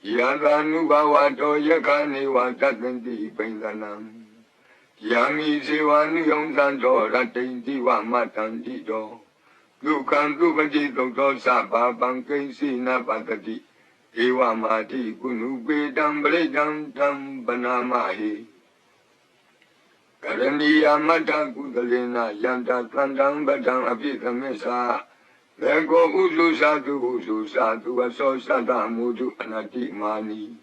Yadanubawato yakani watatanti pendanam. Yami sewani yongsanto ratinti wa matanti do. Lukan lupaji dokto sapa bangkaisi na patati. Ewa mati kunupe dambredam tam banamahi. Karaniya mata kudalena yanta tandang badang apitamesa. Lego usu satu aso sata mudu anati mani.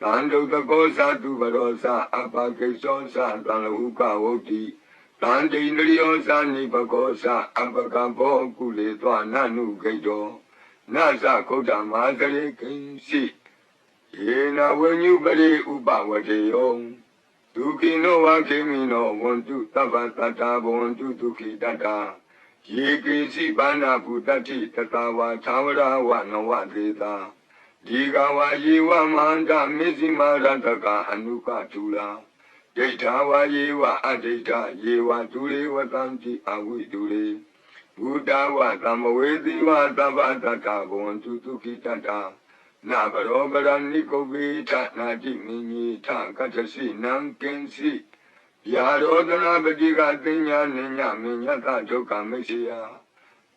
Tando tako satu barosa apa kesosa talahuka woti. Tante indriyosa ni pakosa apa kampo kule toa nanu kejo. Nasa kota mazare kensi. Yena wenyu bade upa wate yong. Tuki no wakemi no wontu tabatata wontu tuki tata. Yekisi bana putati tatawa tawara wa nawadeta. Digawa yewa manda mizima rantaka anuka tula. Detawa yewa adeta yewa tule watanti awi tule. Udawa tamawezi wa tabatata bontu tukitata. Nabarobara nikobita najimini ta katasi nankensi. Yarodana badiga tinya ninya minyata joka mesya.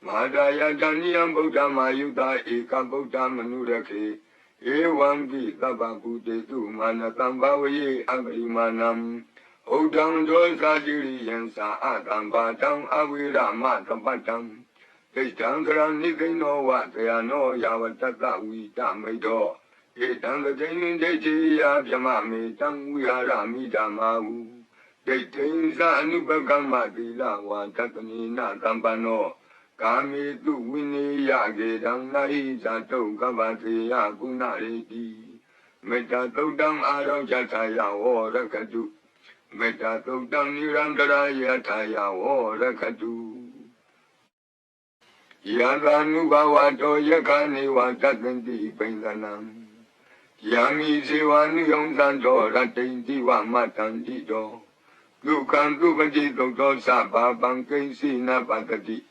Madaya janiyam Buddha mayuta eka Buddha manurake. Ewambi tabakute tu manatambavaye agrimanam. Odang dosa diri yensa atambadang awira matampatam. Ketang karanitino watayano yavatata wita medo. Etang katenin dechiya pyamame tang wihara midamahu. Detensa anupakammatila watatani na tampano. Kami tu wini yage dang nahi sato kabate ya kunareti. Meta todang araw jataya o rakatu. Meta todang nirandara yataya o rakatu. Yadanubawato yakani watatanti pendanam. Yami sewani yongsanto ratinti wa matanti do. Lukan lupaji dokto sapa bangkaisi na patati.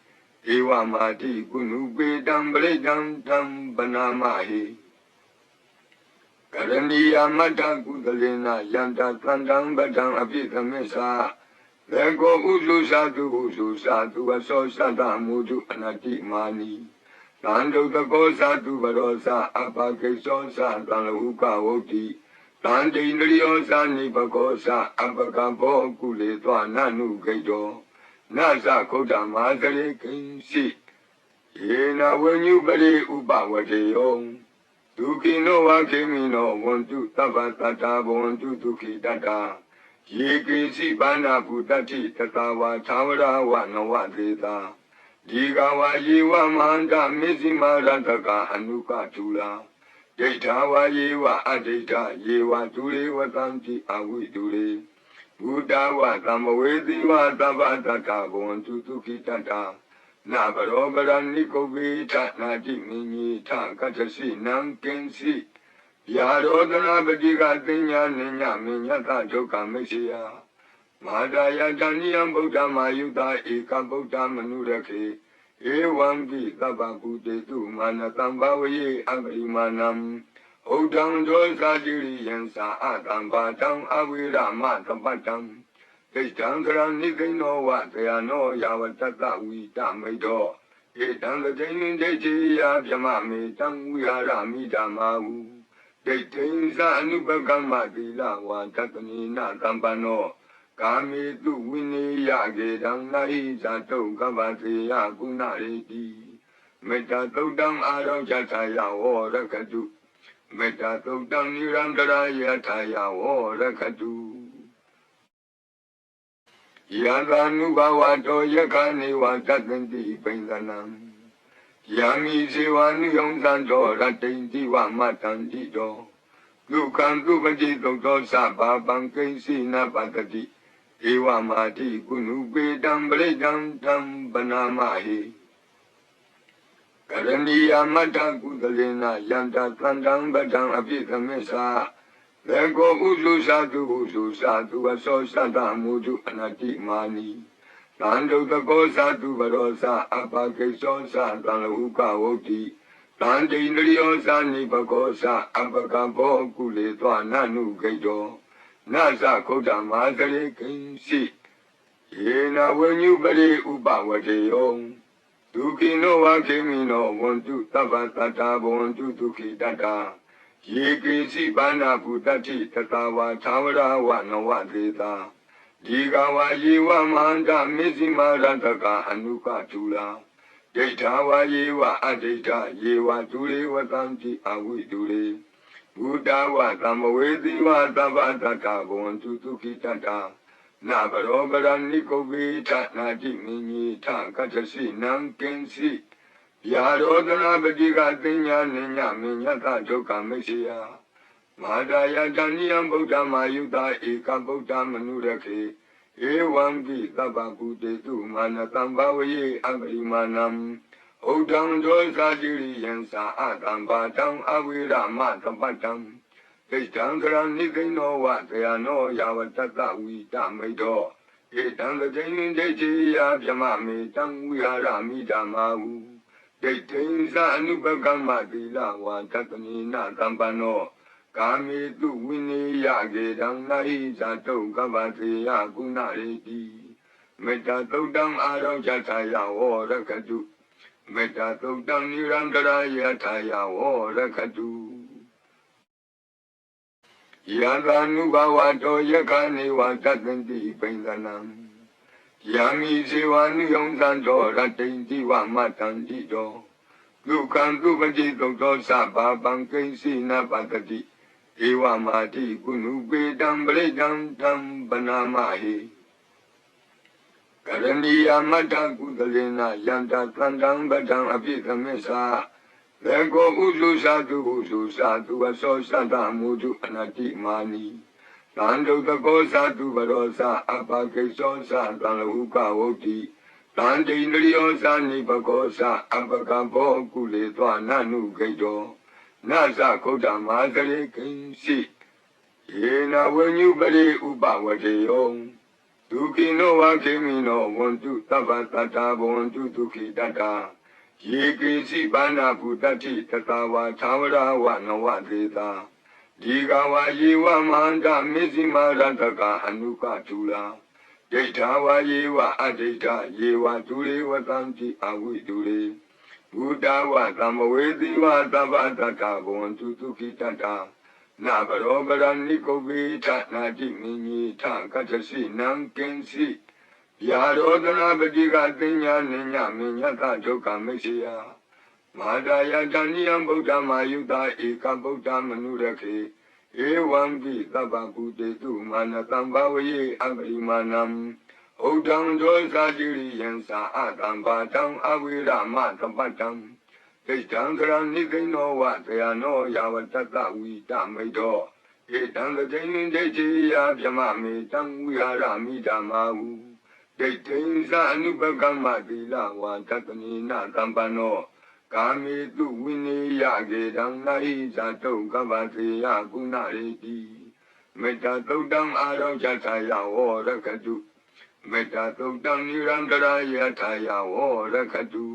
Ewa mati kunupe dambredam tam banamahi. Karaniya mata kudalena yanta tandang badang apitamesa. Lego usu satu aso sata mudu anati mani. Tando tako satu barosa apa kesosa talahuka woti. Tante indriyosa ni pakosa apa kampo kule toa nanu kejo. Nasa kota mazare kensi. Yena wenyu bade upa wate yong. Tuki no wakemi no wontu tabatata wontu tuki tata. Yekisi bana putati tatawa tawara wa nawadeta. Digawa yewa manda mizima rantaka anuka tula. Detawa yewa adeta yewa tule watanti awi tule. Udawa tamawezi wa tabatata bontu tukitata. Nabarobara nikobita najimini ta katasi nankensi. Yarodana badiga tinya ninya minyata joka mesya. Madaya janiyam Buddha mayuta eka Buddha manurake. Ewambi tabakute tu manatambavaye agrimanam. Odang dosa diri yensa atambadang awira matampatam. Ketang karanitino watayano yavatata wita medo. Etang katenin dechiya pyamame tang wihara midamahu. Detensa anupakammatila watatani na tampano. Kami tu wini yage dang nahi sato kabate ya kunareti. Meta todang araw jataya o rakatu. Meta todang nirandara yataya o rakatu. Yadanubawato yakani watatanti pendanam. Yami sewani yongsanto ratinti wa matanti do. Lukan lupaji dokto sapa bangkaisi na patati. Ewa mati kunupe dambredam tam banamahi. Karaniya mata kudalena yanta tandang badang apitamesa. Lego usu satu aso sata mudu anati mani. Tando tako satu barosa apa kesosa talahuka woti. တန်တိန္ဒရိယောသာနိပကောသအပကဘောကုလေသောနနုဂိတောနသခုဒ္ဓမာသရေကိဉ္စီယေနဝဉ္ညုပရိဥပဝတေယောဒုခိနောဝခေမိနောဝန္တုသဗ္ဗတတ္တာဘဝန္တုဒုခိတတ္တာယေကိစီဘာနာဘုတ္တိတတဝါသာဝရဝနဝသေတာဒီကဝါယေဝမန္တမေဇိမာရတကအနုကတူလာဒိဋ္ဌာဝါယေဝအဒိဋ္ဌယေဝဒုရေဝတံတိအဝိဒုရေဘုဒ္ဓဝသမ္မဝေတိဝသဗ္ဗတတ္တာဘဝန္တုဒုခိတတ္တာနာဘရောပရဏိကုဝေထနာတိမင်းကြီးထကတ္တစီနံကင်းစီယာရောဒနာပတိကသိညာနိညာမညတဒုက္ခမရှိယမာတာယတဏိယံဗုဒ္ဓမာယုတာဧကဗုဒ္ဓမနုရခေဧဝံပိသဗ္ဗကုတေတုမာနတံဘဝယေအပရိမာဏံဥဒ္ဒံဒောသာတိရိယံသာအတံဘာတံအဝိရမသပတ္တံဒိဋ္ဌံသရဏိကိနောဝတယနောယာဝတတဝိတမိတောဧတံတတိယဒိဋ္ဌိယဗြမမေတံဝိဟာရမိဓမ္မာဟုဒိဋ္ဌိသအနုပကမ္မတိလဝါတတနိနသံပနောကာမေတုဝိနေယကေတံနာဟိဇာတုကပ္ပသေယကုဏရေတိမေတ္တာသုတ်တံအာရောဇထာယဝရခတုမေတ္တာသုတ်တံနိရန္တရာယထာယဝရခတုယသာနုဘဝတောယခာနေဝတတန္တိပိန္ဒနံယာမိဇေဝနုယံသံတောရတ္တိန္တိဝမတန္တိတောဒုက္ခံသူပတိသုတ်သောသဗ္ဗပံကိဉ္စီနပတတိဧဝမာတိကုဏုပေတံပရိတံတံပနာမဟိကရဏီယမတ္တကုသလေနယန္တသန္တံပတံအပိသမစ္ဆာဘေကောဥစုသာတုဥစုသာတုအသောသတ္တမုတုအနတ္တိမာနီသံဒုတကောသာတုဘရောသာအပကိသောသာတံလဟုကဝုတ်တိတန်တိန္ဒရိယောသာနိပကောသာအပကဘောကုလေသောနနုဂိတောနသခုဒ္ဓမာသရေကိဉ္စီယေနဝဉ္ညုပရိဥပဝတေယောဒုခိနောဝခေမိနောဝန္တုသဗ္ဗတတ္တာဘဝန္တုဒုခိတတ္တာယေကိစီဘာနာဘုတ္တိတတဝါသာဝရဝနဝသေတာဒီကဝါယေဝမန္တမေဇိမာရတကအနုကတူလာဒိဋ္ဌာဝါယေဝအဒိဋ္ဌယေဝဒုရေဝတံတိအဝိဒုရေဘုဒ္ဓဝသမ္မဝေတိဝသဗ္ဗတတ္တာဘဝန္တုဒုခိတတ္တာနာဘရောပရဏိကုဝေထနာတိမင်းကြီးထကတ္တစီနံကင်းစီယာရောဒနာပတိကသိညာနိညာမညတဒုက္ခမရှိယမာတာယတဏိယံဗုဒ္ဓမာယုတာဧကဗုဒ္ဓမနုရခေဧဝံပိသဗ္ဗကုတေတုမာနတံဘဝယေအပရိမာဏံဥဒ္ဒံဒောသာတိရိယံသာအတံဘာတံအဝိရမသပတ္တံဒိဋ္ဌံသရဏိကိနောဝတယနောယာဝတတဝိတမိတောဧတံတတိယဒိဋ္ဌိယဗြမမေတံဝိဟာရမိဓမ္မာဟုဒိဋ္ဌိသအနုပကမ္မတိလဝါတတနိနသံပနောကာမေတုဝိနေယကေတံနာဟိဇာတုကပ္ပသေယကုဏရေတိမေတ္တာသုတ်တံအာရောဇထာယဝရခတုမေတ္တာသုတ်တံနိရန္တရာယထာယဝရခတု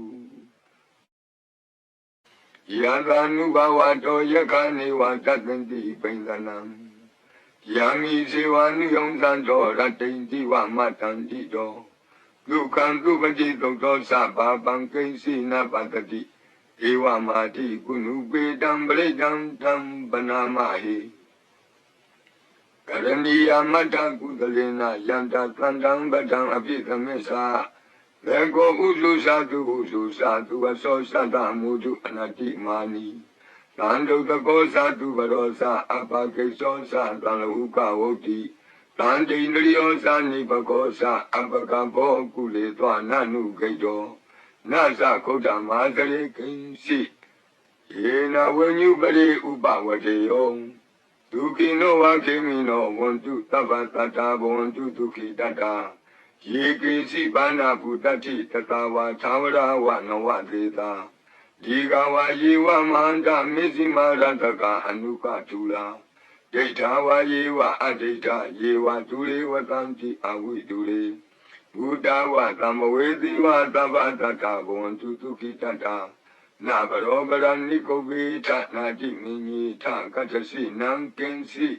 ယသာနုဘဝတောယခာနေဝတတန္တိပိန္ဒနံယာမိဇေဝနုယံသံတောရတ္တိန္တိဝမတန္တိတောဒုက္ခံသူပတိသုတ်သောသဗ္ဗပံကိဉ္စီနပတတိဧဝမာတိကုဏုပေတံပရိတံတံပနာမဟိကရဏီယမတ္တကုသလေနယန္တသန္တံပတံအပိသမစ္ဆာဘေကောဥစုသာတုဥစုသာတုအသောသတ္တမုတုအနတ္တိမာနီသံဒုတကောသာတုဘရောသာအပကိသောသာတံလဟုကဝုတ်တိတန်တိန္ဒရိယောသာနိပကောသာအပကဘောကုလေသောနနုဂိတောနသခုဒ္ဓမာသရေကိဉ္စီယေနဝဉ္ညုပရိဥပဝတေယောဒုခိနောဝခေမိနောဝန္တုသဗ္ဗတတ္တာဘဝန္တုဒုခိတတ္တာယေကိစီဘာနာဘုတတိတတဝါသာဝရဝနဝသေတာဒီကဝါယေဝမန္တမေဇိမာရတကအနုကတူလာဒိဋ္ဌာဝါယေဝအဒိဋ္ဌယေဝဒုရေဝတံတိအဝိဒုရေဘုဒ္ဓဝသမ္မဝေတိဝသဗ္ဗတတ္တာဘဝန္တုဒုခိတတ္တာ နာဘရောပရဏိကုဝေထနာတိမင်းကြီးထကတ္တစီနံကင်းစီ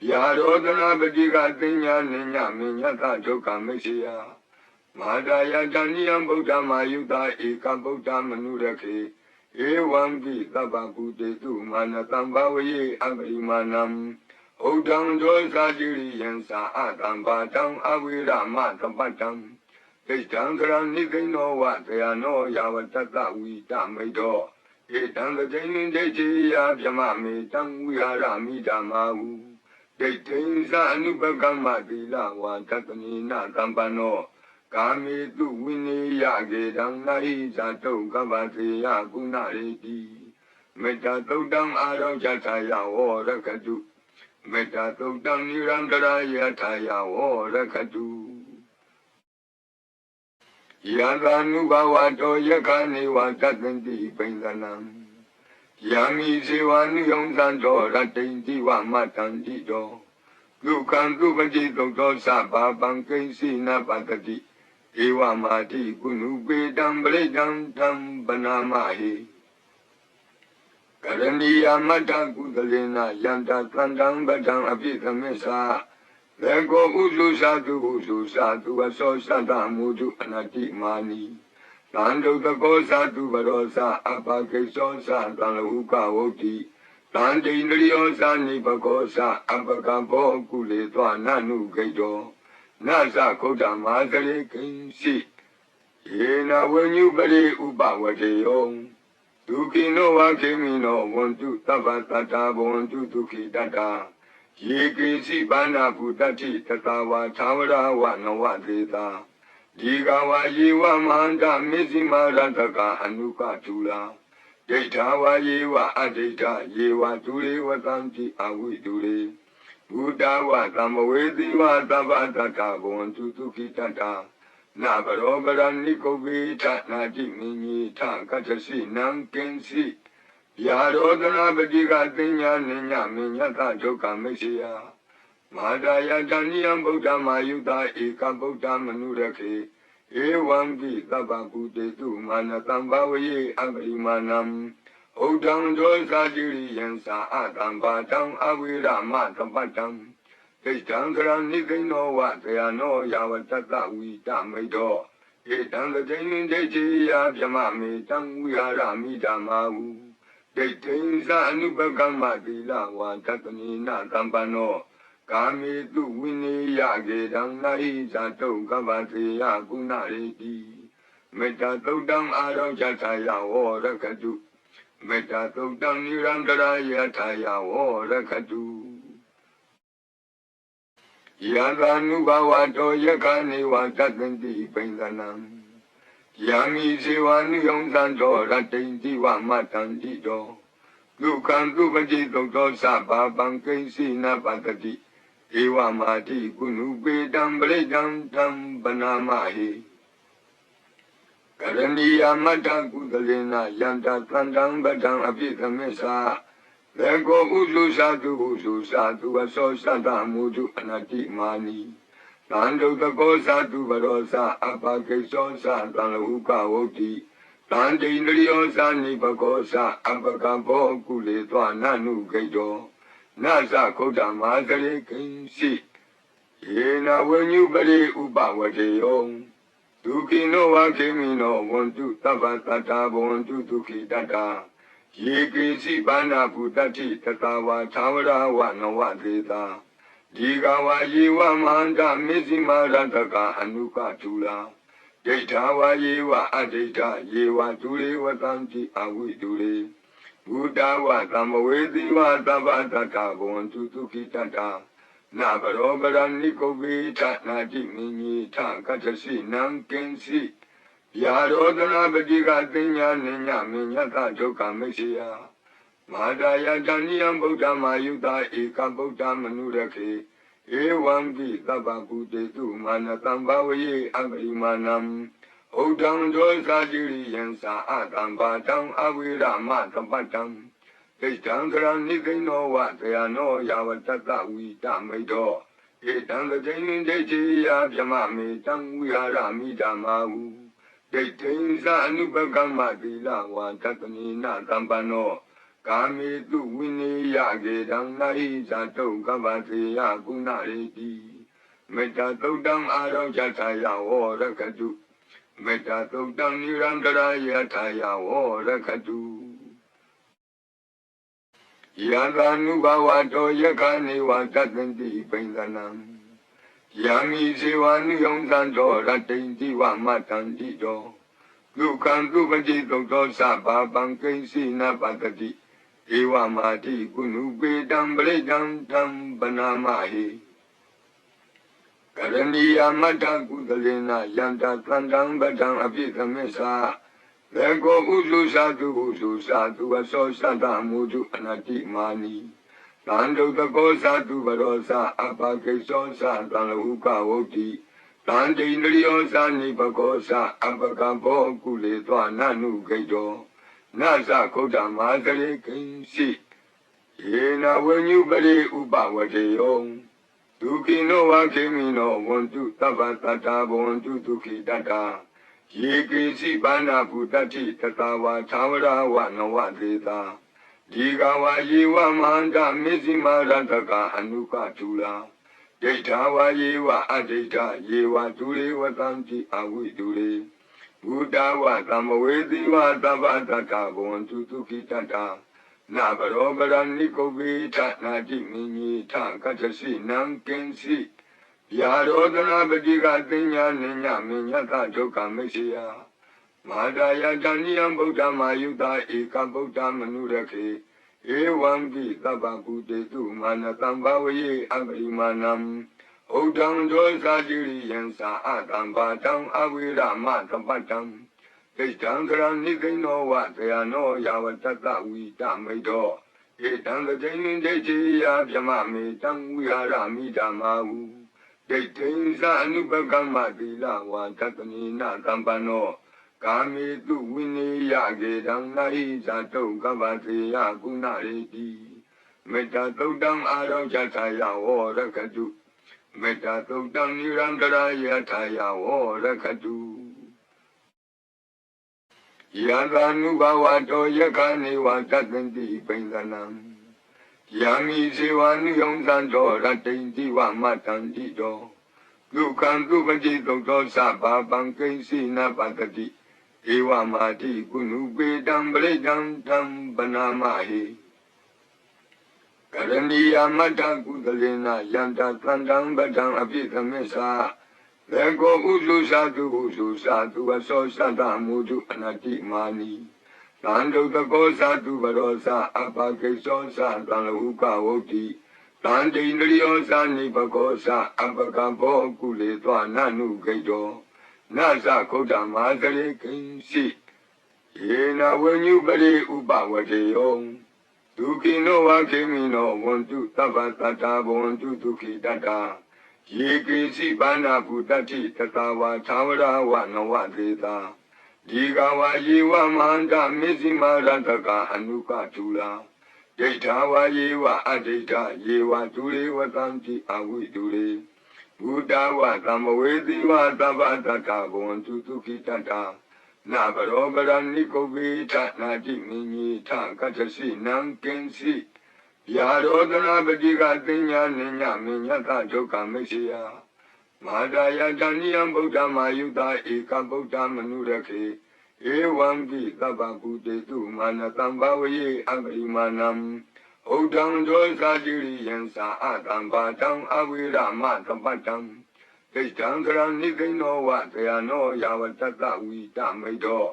ယာရောဒနာပတိကတင်ညာနိညာမင်းညတဒုက္ခမရှိယမာတာယတဏိယံဗုဒ္ဓမာယုတာဧကဗုဒ္ဓမနုရခေဧဝံပိသဗ္ဗကုတေတုမာနတံဘဝယေအပရိမာဏံဥဒ္ဒံဒောသတိရိယံသာအတံဘာတံအဝိရမသပတံဣတံကရဏိကိနောဝတယနောယာဝတတဝိတမိတောဧတံတတိယဒိဋ္ဌိယဗြမမေတံဝိဟာရမိဓမ္မာဟုဒိဋ္ဌိသအနုပကမ္မတိလဝါတတနိနသံပနောကာမေတုဝိနေယကေတံနာဟိဇာတုကဗ္ဗတေယကုဏရေတိမေတ္တာသုတ်တံအာရောဇထာယဝရကတုမေတ္တာသုတ်တံနိရန္တရာယထာယဝရကတုယသာနုဘဝတောယခာနေဝတတ္တတိပိန္ဒနံယံမိဇေဝနုယုံသံတောရတ္တိတိဝမတ္တံတိတောဒုက္ခံသူပတိသုတ်သောသဗ္ဗပံကိဉ္စီနပတ္တိဧဝမာတိကုဏုပေတံပရိတံတံပနာမဟိကရဏီယမတ္တကုသလေနယန္တသန္တံပတံအပိသမစ္ဆာလေကောဥစုသာတုဥစုသာတုအသောသတ္တမုတုအနတိမာနိသံဒုတကောသာတုဘရောသာအပကိသောသာတံလဟုကဝုတ်တိတံတိန္ဒရိယောသာနိပကောသာအပကဘောကုလေသောနနုဂိတောနသခုဒ္ဓမာသရေကိဉ္စီယေနဝဉ္ညုပရိဥပဝတေယောဒုခိနောဝခေမိနောဝန္တုသဗ္ဗတတ္တဘဝန္တုဒုခိတတ္တယေကိစီဘာနာဘုတ္တိတတဝါသာဝရဝနဝတေတာဒီကဝါယေဝမန္တမေဇိမာရတကအနုကတူလာဒိဋ္ဌာဝါယေဝအဒိဋ္ဌယေဝဒုရေဝတံတိအဝိဒုရေဘုဒ္ဓဝသမ္မဝေတိဝသဗ္ဗတတ္တဘဝန္တုဒုခိတတ္တနာဘရောပရဏိကုဝေထနာတိမင်းကြီးထကတ္တစီနံကင်းစီယာရောဒနာပတိကတင်ညာနိညာမင်းညတဒုက္ခမရှိယမာတာယတဏိယံဗုဒ္ဓမာယုတာဧကဗုဒ္ဓမနုရခေဧဝံပိသဗ္ဗကုတေတုမာနတံဘဝယေအပရိမာဏံဥဒ္ဒံဒောသတိရိယံသာအတံဘာတံအဝိရမသပတံဣတံကရဏိကိနောဝတယနောယာဝတတဝိတမိတောဧတံတတိယဒိဋ္ဌိယဗြမမေတံဝိဟာရမိဓမ္မာဟုဒိဋ္ဌိသအနုပကမ္မတိလဝါတတနိနသံပနောကာမေတုဝိနေယကေတံနာဟိဇာတုကဗ္ဗတေယကုဏရေတိမေတ္တာသုတ်တံအာရောဇထာယဝရကတုမေတ္တာသုတ်တံနိရန္တရာယထာယဝရကတုယသာနုဘဝတောယခာနေဝတတ္တတိပိန္ဒနံယံမိဇေဝနုယုံသံတောရတ္တိတိဝမတ္တံတိတောဒုက္ခံသူပတိသုတ်သောသဗ္ဗပံကိဉ္စီနပတ္တိဧဝမာတိကုဏုပေတံပရိတံတံပနာမဟိကရဏီယမတ္တကုသလေနယန္တသန္တံပတံအပိသမစ္ဆာလေကောဥစုသာတုဥစုသာတုအသောသတ္တမုတုအနတိမာနိသံဒုတကောသာတုဘရောသာအပကိသောသာတံလဟုကဝုတ်တိတံတိန္ဒရိယောသာနိပကောသာအပကဘောကုလေသောနနုဂိတောနသခုဒ္ဓမာသရေကိဉ္စီယေနဝဉ္ညုပရိဥပဝတေယောဒုခိနောဝခေမိနောဝန္တုသဗ္ဗတတ္တဘဝန္တုဒုခိတတ္တယေကိစီဘာနာဘုတ္တိတတဝါသာဝရဝနဝတေတာဒီကဝါယေဝမန္တမေဇိမာရတကအနုကတူလာဒိဋ္ဌာဝါယေဝအဒိဋ္ဌယေဝဒုရေဝတံတိအဝိဒုရေဘုဒ္ဓဝသမ္မဝေတိဝသဗ္ဗတတ္တဘဝန္တုဒုခိတတ္တနာဘရောပရဏိကုဝေထနာတိမင်းကြီးထကတ္တစီနံကင်းစီယာရောဒနာပတိကတင်ညာနိညာမင်းညတဒုက္ခမရှိယမာတာယတဏိယံဗုဒ္ဓမာယုတာဧကဗုဒ္ဓမနုရခေဧဝံပိသဗ္ဗကုတေတုမာနတံဘဝယေအပရိမာဏံဥဒ္ဒံဒောသတိရိယံသာအတံဘာတံအဝိရမသပတံဣတံကရဏိကိနောဝတယနောယာဝတတဝိတမိတောဧတံတတိယဒိဋ္ဌိယဗြမမေတံဝိဟာရမိဓမ္မာဟုဒ ဒိဋ္ဌိသအနုပကမ္မသီလဝါတတနိနသံပန္နောကာမေတုဝိနေယကေတံနာဟိဇာတုကပ္ပသေယကုဏရေတိမေတ္တာသုတ်တံအာရောဇထာယဝောရခတုမေတ္တာသုတ်တံနိရန္တရာယထာယဝောရခတုယသာနုဘဝတောယခာနေဝတတ္တိပိန္ဒနံယံမိဇေဝနုယံသံတောရတ္တိတိဝမတ္တံတိတောဒုက္ခံဒုပတိသုတ်သောသဗ္ဗပံကိဉ္စီနပတ္တိဧဝမာတိကုဏုပေတံပရိတံတံပနာမဟိကရဏီယမတ္တကုသလေနယန္တသန္တံပတံအပိသမစ္ဆာလေကောဥစုသာတုဥစုသာတုအသောသတ္တမုတုအနတ္တိမာနီတန္တုတကောသာတုဘရောသာအပကိသောသာတံလဟုကဝုတ်တိတန္တိန္ဒရိယောသာနိပကောသာအပကဘောကုလေသောနနုဂိတောနသခုဒ္ဓမာသရေကိဉ္စီယေနဝဉ္ညုပရိဥပဝတေယောဒုခိနောဝခေမိနောဝန္တုသဗ္ဗတတ္တာဘဝန္တုဒုခိတတ္တာယေကိစီဘာနာဘုတ္တိတတဝါသာဝရဝနဝသေတာဒီကဝါယေဝမန္တမေဇိမာရတကအနုကတူလာဒိဋ္ဌာဝါယေဝအဒိဋ္ဌယေဝဒုရေဝတံတိအဝိဒုရေဘုဒ္ဓဝသမ္မဝေတိဝသဗ္ဗတတ္တဘဝန္တုဒုခိတတ္တာနာဘရောပရဏိကုဝေထနာတိမိညေထကတ္တစီနံကင်စီယာရောဒနာပတိကသိညာနိညာမိညတဒုက္ခမိစေယမာတာယတဏိယံဗုဒ္ဓမာယုတာဧကဗုဒ္ဓမနုရခေဧဝံပိသဗ္ဗပုတေတုမာနတံဘဝယေအပရိမာဏံဥဒ္ဒံဒောသာတိရိယံသာအတံဘာတံအဝိရမသပတ္တံဒိဋ္ဌံကရဏိသိနောဝတယနောယာဝတတဝိတမိတောဧတံတတိယဒိဋ္ဌိယဗြမမေတံဝိဟာရမိဓမ္မာဟုဒိဋ္ဌိသအနုပကမ္မသီလဝါတတနိနသံပန္နောကာမေတုဝိနေယကေတံနာဟိဇာတုကပ္ပသေယကုဏရေတိမေတ္တာသုတ်တံအာရောဇထာယဝောရခတုမေတ္တာသုတ်တံနိရန္တရာယထာယဝောရခတုယသာနုဘဝတောယခာနေဝတတ္တိပိန္ဒနံယံမိဇေဝနုယံသံတောရတ္တိတိဝမတ္တံတိတောဒုက္ခံဒုပတိသုတ်သောသဗ္ဗပံကိဉ္စီနပတ္တိဧဝမာတိကုဏုပေတံပရိတံတံပနာမဟိကရဏီယမတ္တကုသလေနယန္တသန္တံပတံအပိသမစ္ဆာလေကောဥစုသာတုဥစုသာတုအသောသတ္တမုတုအနတ္တိမာနီတန္တုတကောသာတုဘရောသာအပကိသောသာတံလဟုကဝုတ်တိတန္တိန္ဒရိယောသာနိပကောသာအပကဘောကုလေသောနနုဂိတောနသခုဒ္ဓမာသရေကိဉ္စီယေနဝဉ္ညုပရိဥပဝတေယောဒုခိနောဝခေမိနောဝန္တုသဗ္ဗတတ္တာဘဝန္တုဒုခိတတ္တာယေကိစီဘာနာဘုတ္တိတတဝါသာဝရဝနဝသေတာဒီကဝါယေဝမန္တမေဇိမာရတကအနုကတူလာဒိဋ္ဌာဝါယေဝအဒိဋ္ဌယေဝဒုရေဝတံတိအဝိဒုရေဘုဒ္ဓဝသမ္မဝေတိဝသဗ္ဗတတ္တဘဝန္တုဒုခိတတ္တာနာဘရောပရဏိကုဝေထနာတိမိညေထကတ္တစီနံကင်စီယာရောဒနာပတိကသိညာနိညာမိညတဒုက္ခမိစေယမာတာယတဏိယံဗုဒ္ဓမာယုတာဧကဗုဒ္ဓမနုရခေဧဝံပိသဗ္ဗပုတေတုမာနတံဘဝယေအပရိမာဏံဥဒ္ဒံဒောသာတိရိယံသာအတံဘာတံအဝိရမသပတ္တံဒိဋ္ဌံကရဏိသိနောဝတယနောယာဝတတဝိတမိတော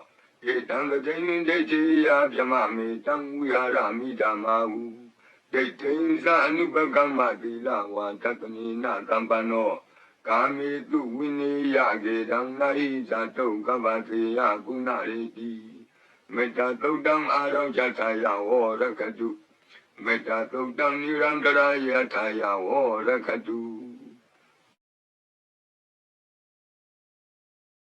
ဧတံတတိယဒိဋ္ဌိယဗြမမေတံဝိဟာရမိဓမ္မာဟုဒိဋ္ဌိသအနုပကမ္မသီလဝါတတနိနသံပန္နောကာမေတုဝိနေယကေတံနာဟိဇာတုကပ္ပသေယကုဏရေတိမေတ္တာသုတ်တံအာရောဇထာယဝောရခတုမေတ္တာသုတ်တံနိရန္တရာယထာယဝောရခတု